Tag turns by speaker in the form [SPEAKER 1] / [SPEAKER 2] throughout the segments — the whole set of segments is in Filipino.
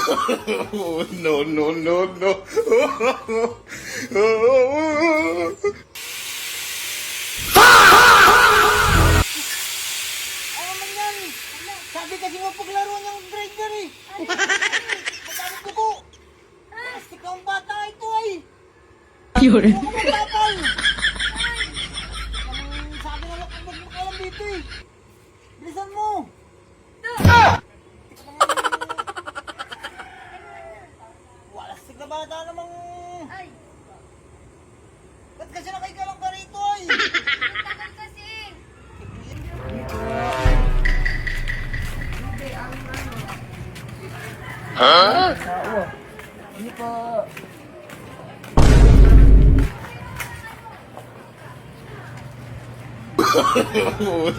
[SPEAKER 1] No, no, no, no.
[SPEAKER 2] Ano man yan? Sabi kasi mo paglaro niyang driver eh. Magkano ko ko? Plastic ang bata ito ay.
[SPEAKER 3] Yun.
[SPEAKER 2] Huwag mo tapal. Sabi na lang kung mo kalam dito eh. Bilisan mo. Plastic na bata namang...
[SPEAKER 4] Ay,
[SPEAKER 2] Ba't kasi nakikalang ka rito ay?
[SPEAKER 4] tagal kasi.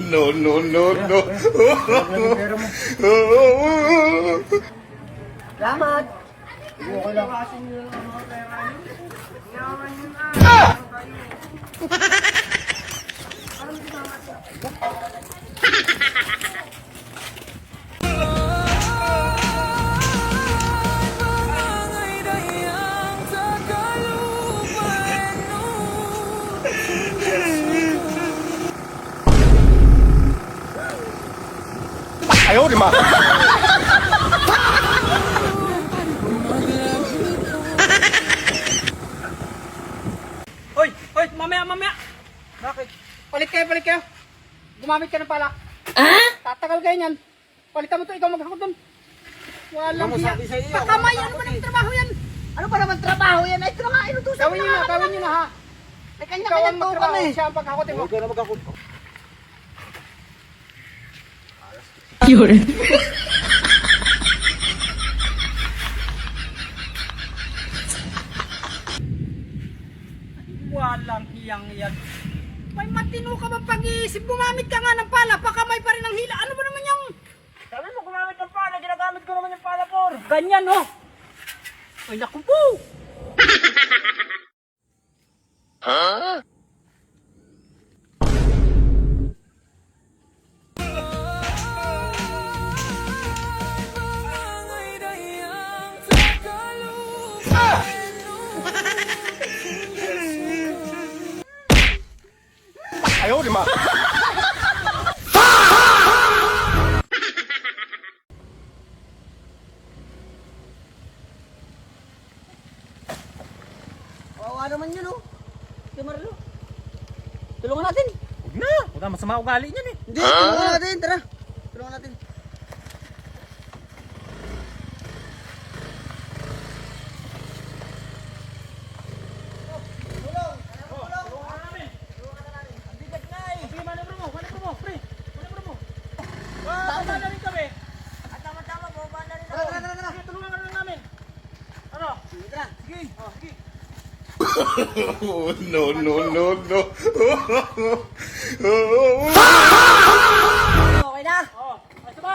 [SPEAKER 1] No, no, no, no.
[SPEAKER 2] Salamat.
[SPEAKER 5] Hoy! Hoy! Mamaya! Bakit? Palit kayo! Gumamit ka ng palak. Tatagal kayo niyan. Palitan mo to, ikaw maghakot doon. Walang hiya. Pakamay, ano ba naman trabaho yan?
[SPEAKER 2] Ano ba naman trabaho yan? Ay, ito na nga, inutusan
[SPEAKER 5] Gawin nyo na ha.
[SPEAKER 2] May
[SPEAKER 5] Ikaw
[SPEAKER 2] kanya-kanya
[SPEAKER 5] ang
[SPEAKER 2] to
[SPEAKER 5] magtrabaho,
[SPEAKER 2] kami.
[SPEAKER 5] siya ang paghakotin mo.
[SPEAKER 3] Yun.
[SPEAKER 5] Walang hiyang yan. May matino ka ba pag-iisip? Gumamit ka nga ng pala, pakamay pa rin ang hila. Ano ba naman yung... Sabi mo gumamit ng pala, ginagamit ko naman yung pala por. Ganyan no? Ay naku po!
[SPEAKER 2] Wawa naman yun, oh. Kaya Marlo. Tulungan natin.
[SPEAKER 5] Huwag na! Huwag na masama ugali niyan eh.
[SPEAKER 2] Hindi, tulungan natin. Tara. Tulungan natin.
[SPEAKER 5] Tama na rin kami.
[SPEAKER 2] Tama-tama, bababa na rin ako.
[SPEAKER 5] Tara. Sige, tulungan ka na namin. Ano?
[SPEAKER 2] Tara. Sige.
[SPEAKER 5] Sige.
[SPEAKER 1] No, no, no, no.
[SPEAKER 2] Okay na.
[SPEAKER 5] Oh, basta ba?